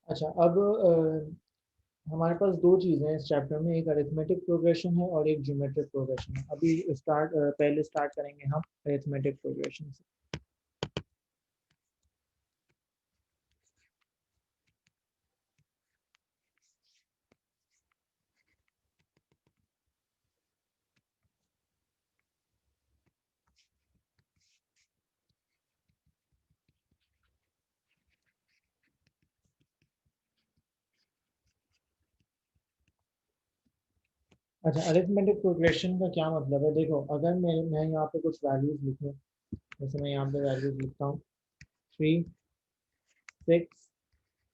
अच्छा, अब हमारे पास दो चीज़ें हैं इस चैप्टर में, एक अरिथमेटिक प्रोग्रेशन है और एक ज्योमेट्रिक प्रोग्रेशन है। अभी पहले स्टार्ट करेंगे हम अरिथमेटिक प्रोग्रेशन से। अच्छा, अरिथमेटिक प्रोग्रेशन का क्या मतलब है? देखो, अगर मैं यहाँ पे कुछ वैल्यूज लिखूँ, जैसे मैं यहाँ पे वैल्यूज लिखता हूँ 3, 6,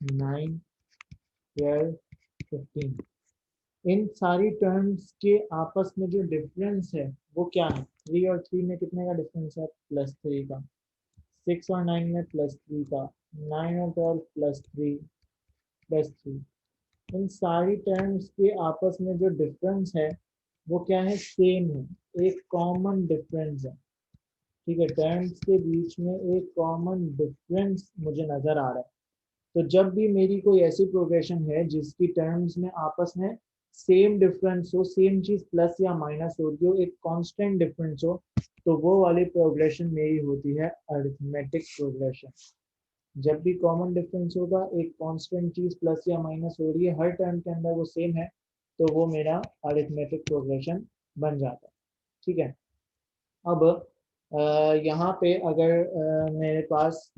9, 12, 15। इन सारी टर्म्स के आपस में जो डिफरेंस है वो क्या है? 3 और 3 में कितने का डिफरेंस है? +3 का। 6 और 9 में +3 का। 9 और 12 +3 इन सारी टर्म्स के आपस में जो डिफरेंस है वो क्या है? सेम है, एक कॉमन डिफरेंस है। ठीक है, टर्म्स के बीच में एक कॉमन डिफरेंस मुझे नजर आ रहा है। तो जब भी मेरी कोई ऐसी प्रोग्रेशन है जिसकी टर्म्स में आपस में सेम डिफरेंस हो, सेम चीज प्लस या माइनस होगी हो, एक कांस्टेंट डिफरेंस हो, तो वो वाली प्रोग्रेशन मेरी होती है अरिथमेटिक प्रोग्रेशन। जब भी कॉमन डिफरेंस होगा, एक कांस्टेंट चीज प्लस या माइनस हो रही है, हर टर्म के अंदर वो सेम है, तो वो मेरा अरिथमेटिक प्रोग्रेशन बन जाता है। ठीक है। अब यहाँ पे अगर मेरे पास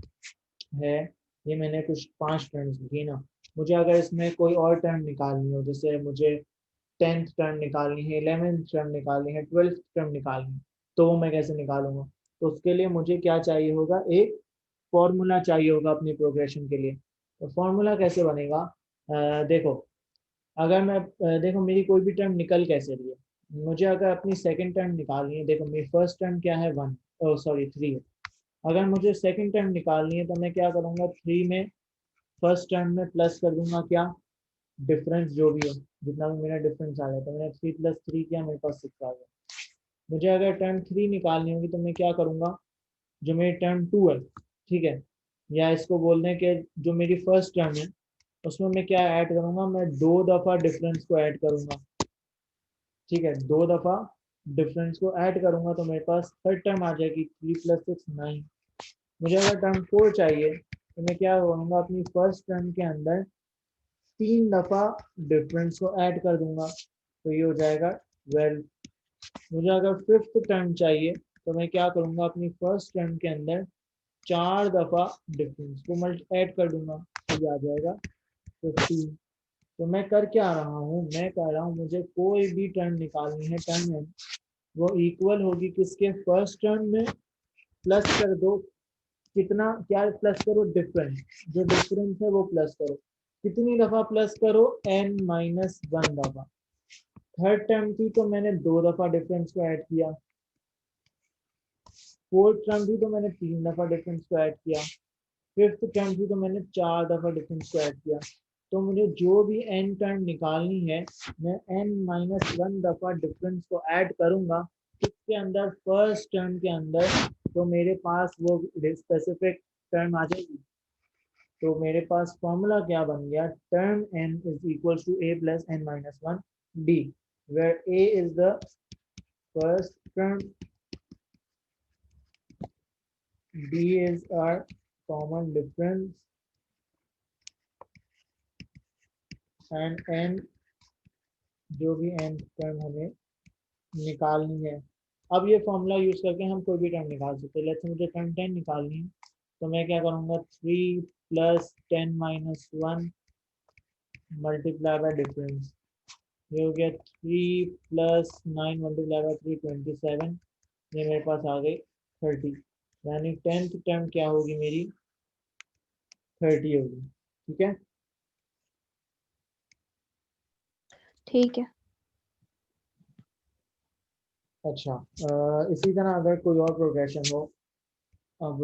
है, ये मैंने कुछ 5 टर्म्स लिखी ना, मुझे अगर इसमें कोई और टर्म निकालनी हो, जैसे मुझे 10th टर्म निकालनी है, 11th टर्म निकालनी है, 12th टर्म निकालनी है, तो वो मैं कैसे निकालूंगा? तो उसके लिए मुझे क्या चाहिए होगा? एक फॉर्मूला चाहिए होगा अपनी प्रोग्रेशन के लिए। तो फॉर्मूला कैसे बनेगा? देखो, अगर मैं देखो मेरी कोई भी टर्म निकल कैसे रही है, मुझे अगर अपनी सेकंड टर्म निकालनी है, देखो मेरी फर्स्ट टर्म क्या है? 1, सॉरी 3 है। अगर मुझे सेकंड टर्म निकालनी है तो मैं क्या करूँगा? 3 में फर्स्ट टर्म में प्लस कर दूंगा क्या? डिफरेंस जो भी हो, जितना भी मेरा डिफरेंस आ गया, तो मैंने 3 + 3 किया, मेरे पास 6 आ गया। मुझे अगर टर्म 3 निकालनी होगी तो मैं क्या करूँगा? जो मेरी टर्म 2 है, ठीक है, या इसको बोल दें कि जो मेरी फर्स्ट टर्म है, उसमें मैं क्या ऐड करूँगा? मैं 2 दफ़ा डिफरेंस को ऐड करूँगा। ठीक है, 2 दफ़ा डिफरेंस को ऐड करूँगा तो मेरे पास थर्ड टर्म आ जाएगी, 3 + 6 9। मुझे अगर टर्म 4 चाहिए तो मैं क्या करूँगा? अपनी फर्स्ट टर्म के अंदर 3 दफ़ा डिफरेंस को ऐड कर दूंगा, तो ये हो जाएगा 12। मुझे अगर फिफ्थ टर्म चाहिए तो मैं क्या करूँगा? अपनी फर्स्ट टर्म के अंदर 4 दफ़ा डिफरेंस को मल्टी ऐड कर दूंगा, तो ये आ जाएगा 15। तो मैं कर क्या रहा हूँ? मैं कह रहा हूँ मुझे कोई भी टर्म निकालनी है, टर्म है वो इक्वल होगी किसके? फर्स्ट टर्म में प्लस कर दो, कितना क्या प्लस करो? डिफरेंस। जो डिफरेंस है वो प्लस करो। कितनी दफा प्लस करो? n-1 दफा। थर्ड टर्म थी तो मैंने 2 दफा डिफरेंस को ऐड किया। फोर्थ टर्म थी तो मैंने 3 दफा डिफरेंस को ऐड किया। फिफ्थ टर्म थी तो मैंने 4 दफा डिफरेंस को ऐड किया। तो मुझे जो भी एन टर्म निकालनी है, मैं n-1 दफा डिफरेंस को ऐड करूंगा इसके अंदर, फर्स्ट टर्म के अंदर, तो मेरे पास वो स्पेसिफिक टर्म आ जाएगी। तो मेरे पास फॉर्मूला क्या बन गया? Term n is equal to a plus n-1 d, where a is the first term, d is our common difference, and n जो भी n टर्म हमें निकालनी है। अब ये फॉर्मूला यूज करके हम कोई भी टर्म निकाल सकते हैं। लेट्स मुझे टर्म 10 निकालनी है, तो मैं क्या करूँगा? 3 + 10-1 मल्टीप्लाई बाय डिफरेंस। ये हो गया 3 + 9 मल्टीप्लाई बाय 3 27। ये मेरे पास आ गई 30, यानी टेंथ टर्म क्या होगी मेरी? 30 होगी। ठीक है। ठीक है। अच्छा, इसी तरह अगर कोई और प्रोग्रेशन हो, अब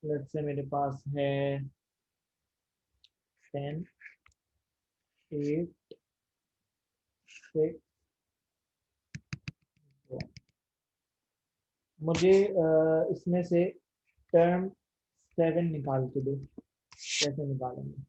लेट्स से मेरे पास है 10, 8, 6, मुझे इसमें से टर्म 7 निकाल के दो, कैसे निकालेंगे?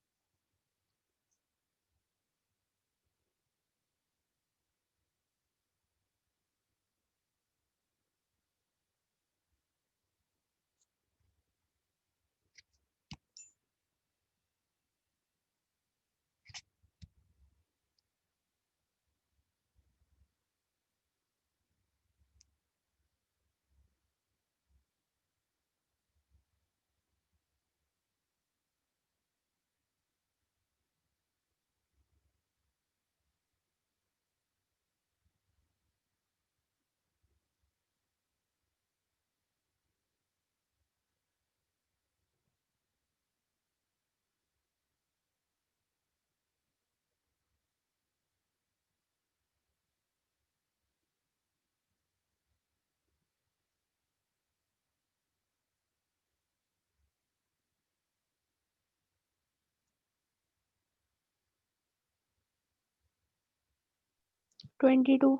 22.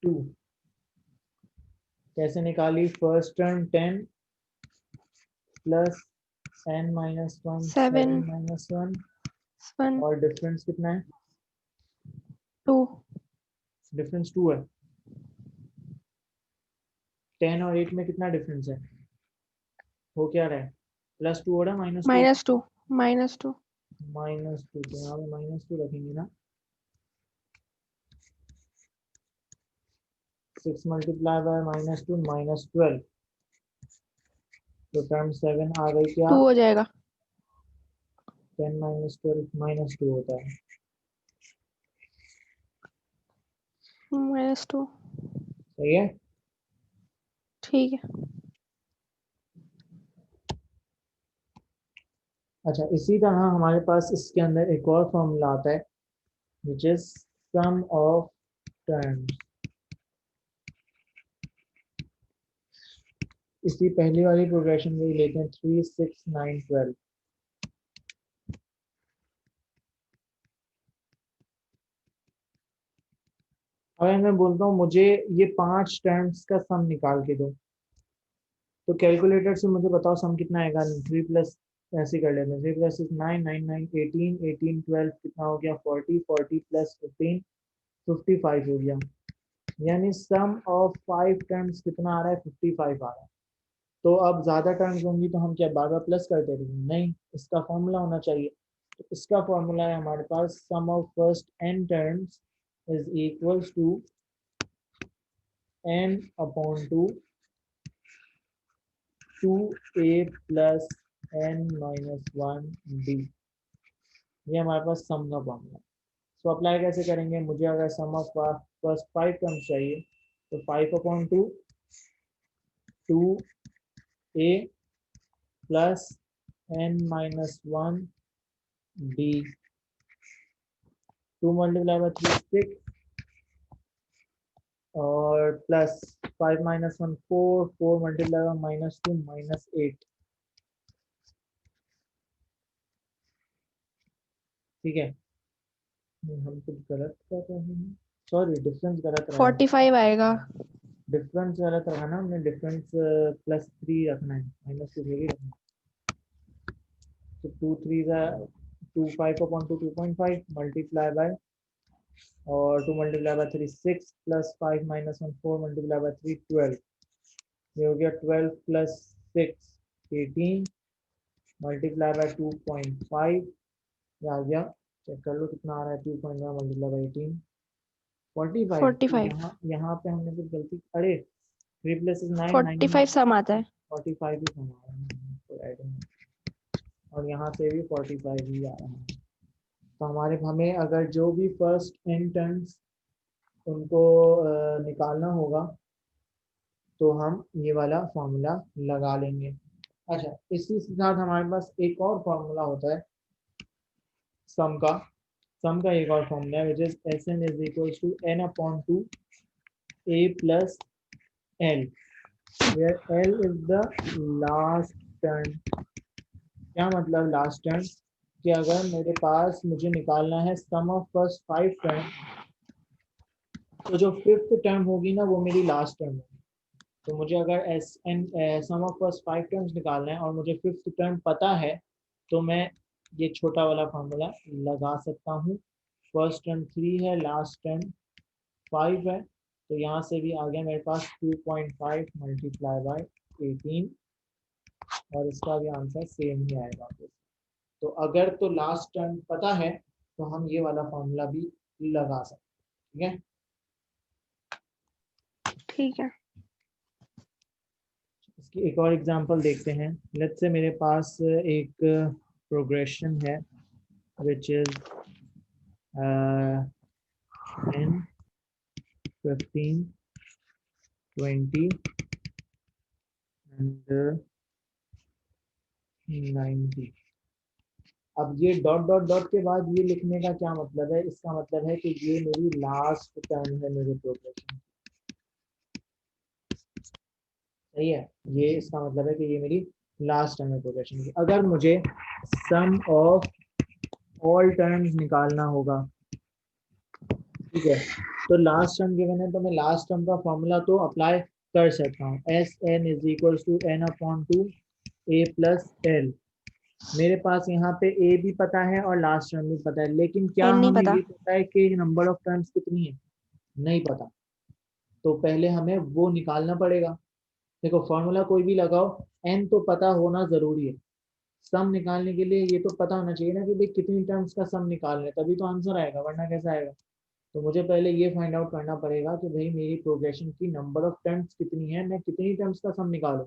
2 कैसे निकाली? First term 10 plus n minus 1 7 7 minus 1 1 और डिफरेंस कितना है? 2. डिफरेंस 2 है। 10 और 8 में कितना डिफरेंस है? हो क्या रहा है? +2 हो रहा है -2? -2 -2. -2 तो यहाँ पे -2 रखेंगे ना। 6 मल्टीप्लाई बाय -2 -12 तो टर्म 7 आ गई क्या? 2 हो जाएगा. 10 माइनस 12 -2 होता है। -2. सही है। ठीक है. अच्छा, इसी तरह हमारे पास इसके अंदर एक और फॉर्मूला आता है which is sum of terms. इसी पहली वाली प्रोग्रेशन में ही लेते हैं 3 6 9 12। अगर मैं बोलता हूँ मुझे ये 5 टर्म्स का सम निकाल के दो, तो कैलकुलेटर से मुझे बताओ सम कितना आएगा? 3 प्लस ऐसे कर लेते हैं, 3 प्लस 9 9 9 18 18 12 कितना हो गया? 40 40 प्लस 15 55 हो गया। यानी सम ऑफ 5 टर्म्स कितना आ रहा है? 55 आ रहा है। तो अब ज्यादा टर्म्स होंगी तो हम क्या बार बार प्लस करते रहेंगे? नहीं, इसका फॉर्मूला होना चाहिए। तो इसका फॉर्मूला है हमारे पास sum of first n terms is equals to n upon 2a plus n minus 1b। ये हमारे पास सम का फॉर्मूला। तो अप्लाई कैसे करेंगे? मुझे अगर सम ऑफ फर्स्ट 5 टर्म्स चाहिए तो 5 upon 2 2a plus n minus 1b। 2 multiply bye 3 6 और प्लस 5 माइनस 1 4 4 मल्टीप्लाई बाय -2 -8। ठीक है। हम कुछ गलत कर रहे हैं, सॉरी डिफरेंस गलत रहा है। 45 आएगा. डिफरेंस गलत रहा ना, हमने डिफरेंस +3 रखना है, -2 थोड़ी रखना है। तो 2 3 का 2 5 अपॉन 2 2.5 मल्टीप्लाई बाय और 2 multiply bye 3 6 plus 5 minus 1 4 multiply by 3 12। ये हो गया 12 प्लस 6 18 मल्टीप्लाई बाय 2.5। ये आ गया, चेक कर लो कितना आ रहा है? 2.5 मल्टीप्लाई बाय 18 45। तो 45. यहाँ पे हमने कुछ गलती, अरे 3 प्लस 9 9 45 सम आता है. 45 ही हमारा है, तो ऐड है। और यहाँ से भी 45 ही आ रहा है। तो हमारे हमें अगर जो भी फर्स्ट n टर्म्स उनको निकालना होगा तो हम ये वाला फॉर्मूला लगा लेंगे। अच्छा, इसी के साथ हमारे पास एक और फॉर्मूला होता है सम का। सम का एक और फॉर्मूला है which is Sn is equals to n upon 2 a plus l where l is the last term. क्या मतलब लास्ट टर्म? कि अगर मेरे पास मुझे निकालना है सम ऑफ फर्स्ट 5 टर्म, तो जो 5th टर्म होगी ना वो मेरी लास्ट टर्म होगी। तो मुझे अगर S N sum of first 5 terms निकालना है और मुझे 5th टर्म पता है, तो मैं ये छोटा वाला फॉर्मूला लगा सकता हूँ। फर्स्ट टर्म 3 है, लास्ट टर्म 5 है, तो यहाँ से भी आ गया मेरे पास 2.5 मल्टीप्लाई बाय 18 और इसका भी आंसर सेम ही आएगा। तो अगर तो लास्ट टर्म पता है तो हम ये वाला फॉर्मूला भी लगा सकते हैं। ठीक है। ठीक है. इसकी एक और एग्जांपल देखते हैं। लेट्स से मेरे पास एक प्रोग्रेशन है विच इज 10 15 20 एंड 90। अब ये डॉट डॉट डॉट के बाद ये लिखने का क्या मतलब है? इसका मतलब है कि ये मेरी लास्ट टर्म है मेरे प्रोग्रेशन। सही है, ये इसका मतलब है कि ये मेरी लास्ट टर्म है प्रोग्रेशन की। अगर मुझे सम ऑफ ऑल टर्म्स निकालना होगा। ठीक है, तो लास्ट टर्म गिवन है तो मैं लास्ट टर्म का फॉर्मूला तो अप्लाई कर सकता हूँ। S N is equal to N upon two A plus L. मेरे पास यहाँ पे ए भी पता है और लास्ट टर्म भी पता है, लेकिन क्या एन नहीं हमें पता। ये पता है कि नंबर ऑफ टर्म्स कितनी है? नहीं पता। तो पहले हमें वो निकालना पड़ेगा। देखो फॉर्मूला कोई भी लगाओ, एन तो पता होना जरूरी है। सम निकालने के लिए ये तो पता होना चाहिए ना कि भाई कितनी टर्म्स का सम निकालना है, तभी तो आंसर आएगा, वरना कैसा आएगा? तो मुझे पहले ये फाइंड आउट करना पड़ेगा कि भाई मेरी प्रोग्रेशन की नंबर ऑफ टर्म्स कितनी है, मैं कितनी टर्म्स का सम निकालूं।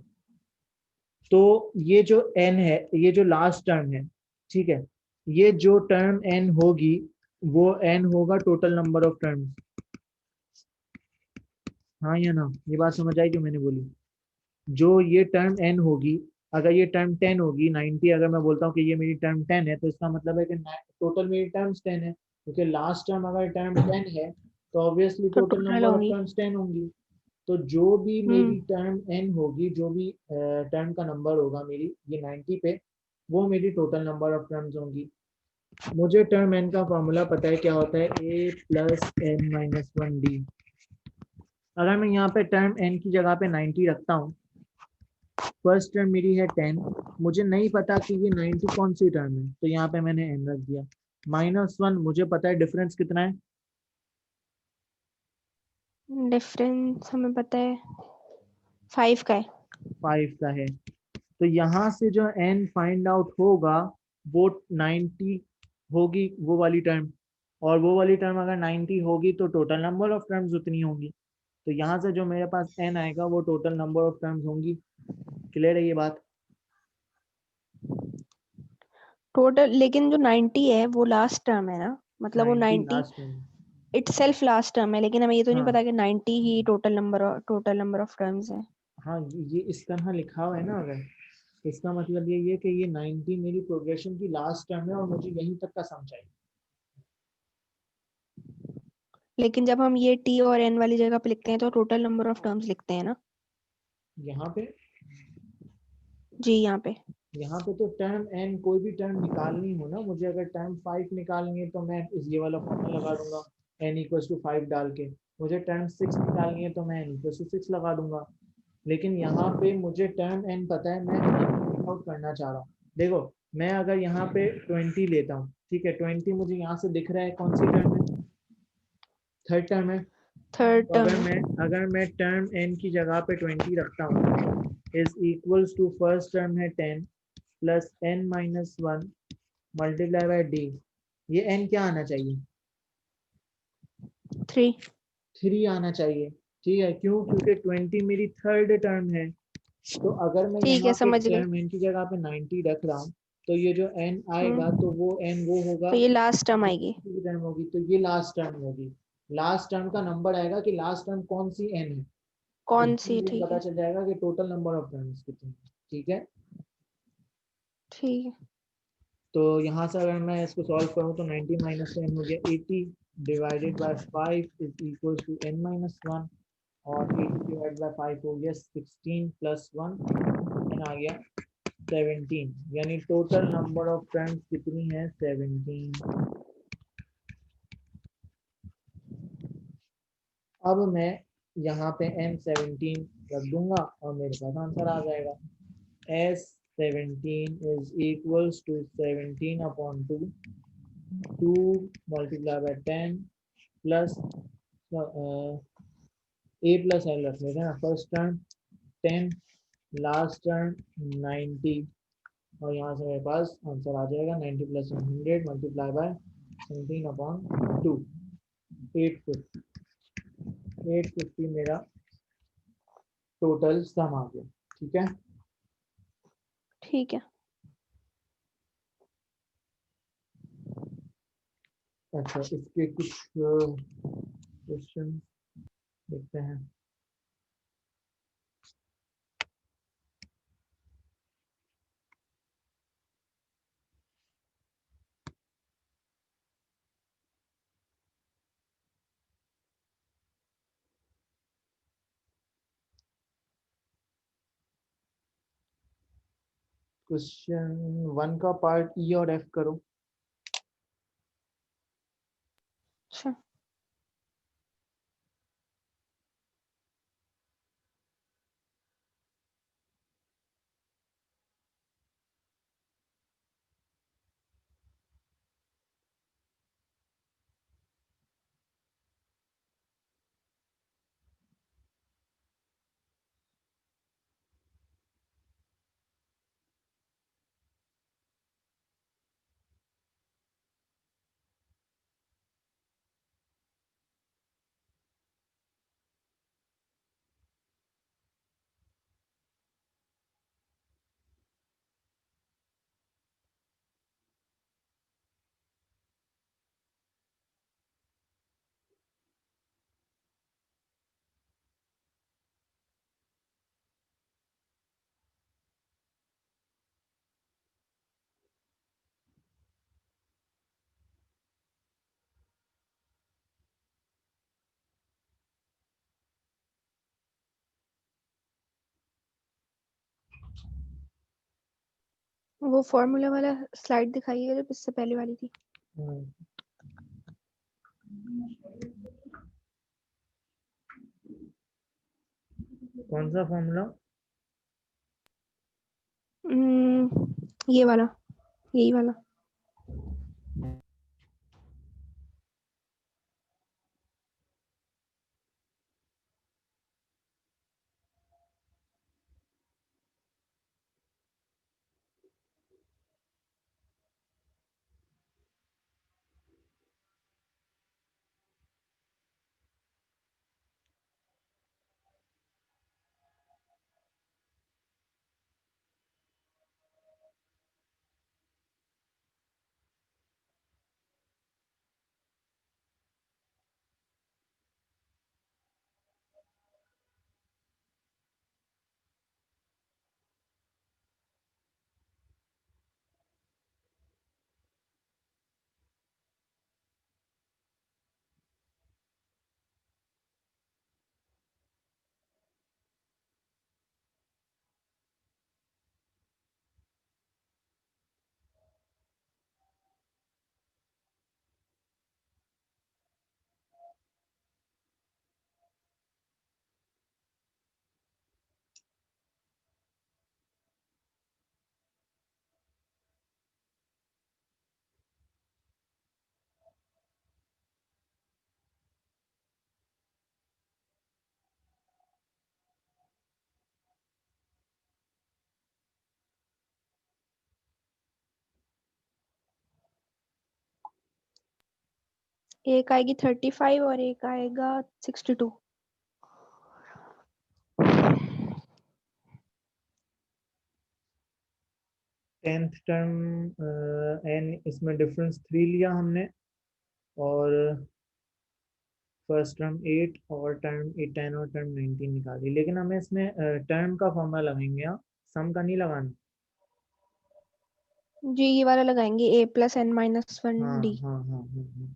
तो ये जो एन है, ये जो लास्ट टर्म है, ठीक है, ये जो टर्म एन होगी वो एन होगा टोटल नंबर ऑफ टर्म्स। हाँ या ना, ये बात समझ आई जो मैंने बोली? जो ये टर्म एन होगी, अगर ये टर्म 10 होगी, 90, अगर मैं बोलता हूँ कि ये मेरी टर्म 10 है, तो इसका मतलब है कि टोटल मेरी टर्म्स 10 है, क्योंकि लास्ट टर्म अगर टर्म 10 है तो ऑब्वियसली तो टोटल टोटल नंबर ऑफ होंगी। टर्म्स 10 होंगी। तो जो भी हम्म। मेरी टर्म एन होगी, जो भी टर्म का नंबर होगा मेरी ये 90 पे, वो मेरी टोटल नंबर ऑफ टर्म्स होंगी। मुझे टर्म एन का फॉर्मूला पता है, क्या होता है? A plus N minus one d. अगर मैं यहाँ पे टर्म एन की जगह पे 90 रखता हूँ, फर्स्ट टर्म मेरी है 10, मुझे नहीं पता कि ये 90 कौन सी टर्म है, तो यहाँ पे मैंने एन रख दिया। माइनस वन, मुझे पता है डिफरेंस कितना है, डिफरेंस हमें पता है 5 का है। 5 का है। तो यहाँ से जो एन फाइंड आउट होगा वो 90 होगी, वो वाली टर्म। और वो वाली टर्म अगर 90 होगी तो टोटल नंबर ऑफ टर्म्स उतनी होंगी। तो यहाँ से जो मेरे पास एन आएगा वो टोटल नंबर ऑफ टर्म्स होंगी। क्लियर है ये बात? टोटल, लेकिन जो 90 है वो लास्ट टर्म है ना, मतलब वो 90 90 last term. Itself last term है, लेकिन हमें ये तो नहीं हाँ पता कि 90 ही टोटल नंबर ऑफ टर्म्स है। हाँ, ये इस तरह लिखा हुआ है ना, अगर तो इसका मतलब ये है कि ये 90 मेरी प्रोग्रेशन की लास्ट टर्म है और मुझे यहीं तक का सम चाहिए। लेकिन जब हम ये टी और एन वाली जगह पे लिखते हैं तो टोटल नंबर ऑफ टर्म्स लिखते हैं ना। यहाँ पे, जी यहाँ पे। यहाँ पे तो टर्म एन कोई भी टर्म निकालनी हो ना, मुझे अगर टर्म 5 निकालनी है तो मैं इस ये वाला फॉर्मूला लगा दूंगा, एन इक्वल्स टू 5 डाल के। मुझे टर्म 6 निकालनी है तो मैं एन इक्वल्स टू 6 लगा दूंगा। लेकिन यहाँ पे मुझे टर्म एन पता है, मैं एन फाइंड आउट करना चाह रहा हूँ। देखो, मैं अगर यहाँ पे 20 लेता हूँ, ठीक है, 20 मुझे यहाँ से दिख रहा है कौन सी टर्म है? थर्ड टर्म है। थर्ड तो टर्म अगर है। मैं अगर मैं टर्म एन की जगह पे 20 रखता हूँ, is equals to first term है 10 plus N minus one multiply by D. ये एन क्या आना चाहिए? 3। 3 आना चाहिए। ठीक है, क्यों? क्योंकि 20 मेरी थर्ड टर्म है। तो अगर मैं ठीक है, यहाँ पे समझ गई। टर्म एन की जगह पे 90 रख रहा हूँ, तो ये जो एन आएगा हम्म। तो वो एन वो होगा तो ये लास्ट टर्म आएगी। टर्म होगी, तो ये लास्ट टर्म होगी। लास्ट टर्म का नंबर आएगा कि लास्ट टर्म कौन सी एन है। कौन इससे सी? मुझे ठीक पता है। चल जाएगा कि टोटल नंबर ऑफ टर्म्स कितनी है। ठीक है, ठीक है। तो यहाँ से अगर मैं इसको सॉल्व करूँ तो 90 माइनस 10 हो गया 80, divided by 5 is equal to n minus one, और 80 डिवाइड बाय 5 हो गया 16 प्लस वन, एन आ गया 17। यानी टोटल नंबर ऑफ टर्म्स कितनी है? 17। अब मैं यहाँ पे n17 रख दूंगा और मेरे पास आंसर आ जाएगा। S17 is equals to 17 upon 2, 2 multiply by 10 plus a plus l रख लेते हैं ना, फर्स्ट टर्म 10, लास्ट टर्म 90, और यहाँ से मेरे पास आंसर आ जाएगा 90 प्लस 100 मल्टीप्लाई बाय 17 अपॉन 2, 850। 850 मेरा टोटल सम आ गया। ठीक है, ठीक है। अच्छा इसके कुछ क्वेश्चन देखते हैं। क्वेश्चन 1 का पार्ट ई और एफ करो। वो फॉर्मूला वाला स्लाइड दिखाइए जो इससे पहले वाली थी। कौन सा फॉर्मूला? ये वाला, यही वाला। एक आएगी 35 और एक आएगा 62। 10th टर्म एन, इसमें डिफरेंस 3 लिया हमने, और फर्स्ट टर्म 8 और टर्म 10 और टर्म 19 निकाली। लेकिन हमें इसमें टर्म का फॉर्मूला लगाएंगे, यहाँ सम का नहीं लगाना। जी ये वाला लगाएंगे, a+n-1 हाँ d। हाँ हाँ हाँ हाँ।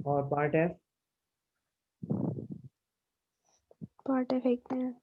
और पार्ट एफ? पार्ट है, एक मिनट।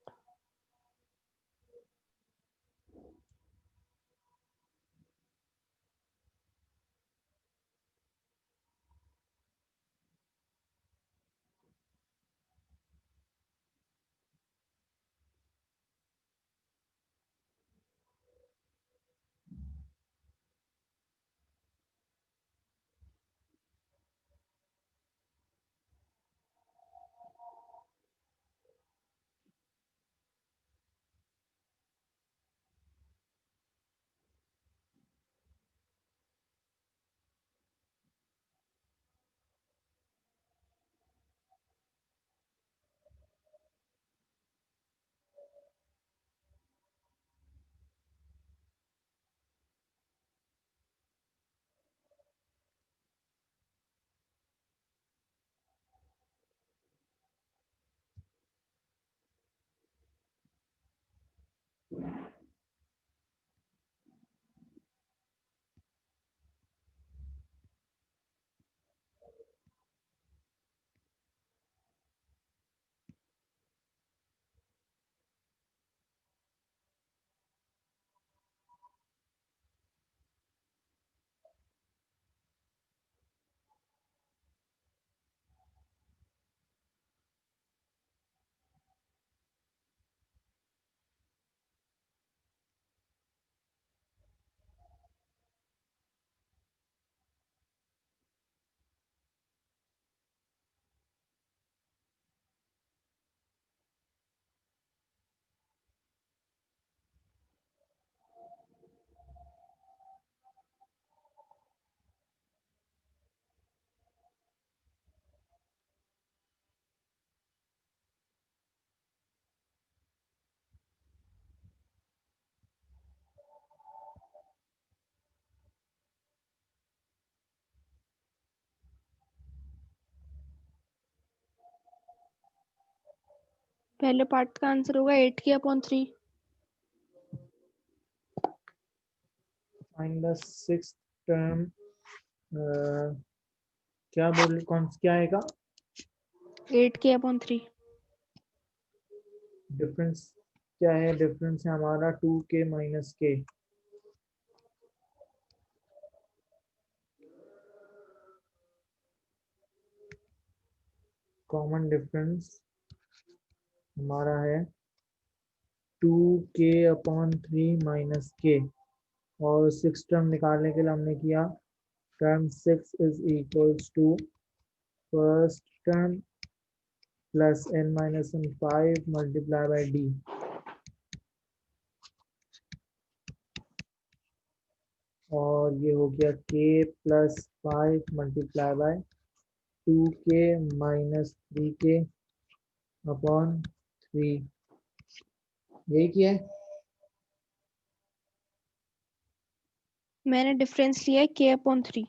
पहले पार्ट का आंसर होगा 8k/3। Find the sixth term, क्या बोल, कौन क्या आएगा? 8k/3। डिफरेंस क्या है, डिफरेंस है हमारा 2k माइनस के। कॉमन डिफरेंस हमारा है 2k अपॉन 3 माइनस के। और 6 टर्म निकालने के लिए हमने किया, term 6 is equals to first term plus n minus 5 multiply by d. और ये हो गया k plus 5 multiply by 2k minus 3k upon 3। यही किया है। मैंने डिफरेंस लिया है k/3।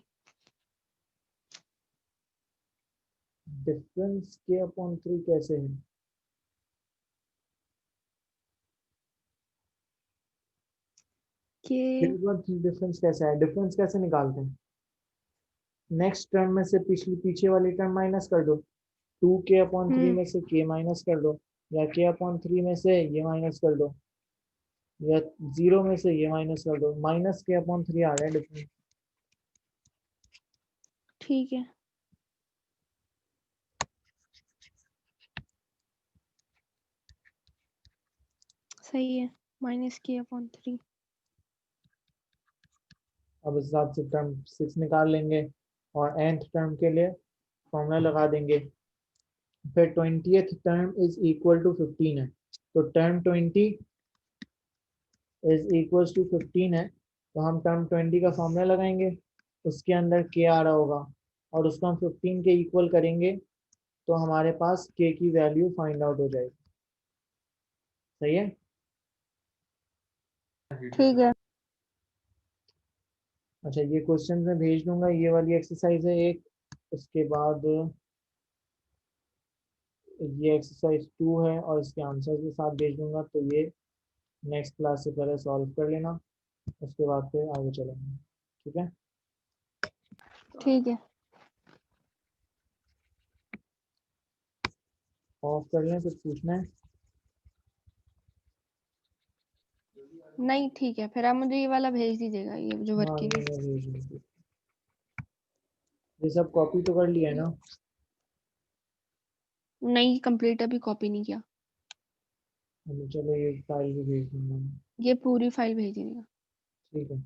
डिफरेंस k अपॉन 3 कैसे है? k डिफरेंस कैसे है, डिफरेंस कैसे निकालते हैं? नेक्स्ट टर्म में से पीछे वाली टर्म माइनस कर दो, 2k अपॉन 3 में से k माइनस कर दो, या k अपॉन 3 में से ये माइनस कर दो, या 0 में से ये माइनस कर दो। माइनस k अपॉन 3 आ रहा है डिफरेंस। ठीक है, सही है, -k/3। अब इस हिसाब से टर्म 6 निकाल लेंगे और nth टर्म के लिए फॉर्मूला लगा देंगे। फिर 20th term is equal to 15 है, तो टर्म 20 इज इक्वल टू 15 है, तो हम टर्म 20 का फॉर्मूला लगाएंगे, उसके अंदर k आ रहा होगा और उसको हम 15 के इक्वल करेंगे, तो हमारे पास k की वैल्यू फाइंड आउट हो जाएगी। सही है। ठीक है, अच्छा, ये क्वेश्चन मैं भेज दूंगा, ये वाली एक्सरसाइज है एक, उसके बाद ये एक्सरसाइज 2 है और इसके आंसर के साथ भेज दूंगा, तो ये नेक्स्ट क्लास से पहले सॉल्व कर लेना, उसके बाद फिर आगे चलेंगे। ठीक है। ठीक है, ऑफ कर लें, कुछ पूछना है? नहीं ठीक है, फिर आप मुझे ये वाला भेज दीजिएगा, ये जो हाँ, वर्किंग ये है। मैं भेज दूंगी। ये सब कॉपी तो कर लिया है ना? नहीं कंप्लीट, अभी कॉपी नहीं किया। अभी चलो ये फाइल भी भेज दूंगा मैं। ये पूरी फाइल भेज दीजिएगा। ठीक है।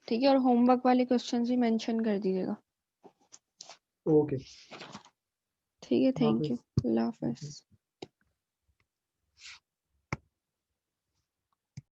ठीक है, और होमवर्क वाले क्वेश्चन भी मेंशन कर दीजिएगा। ओके। ठीक है, thank you, Hafiz. Allah Hafiz.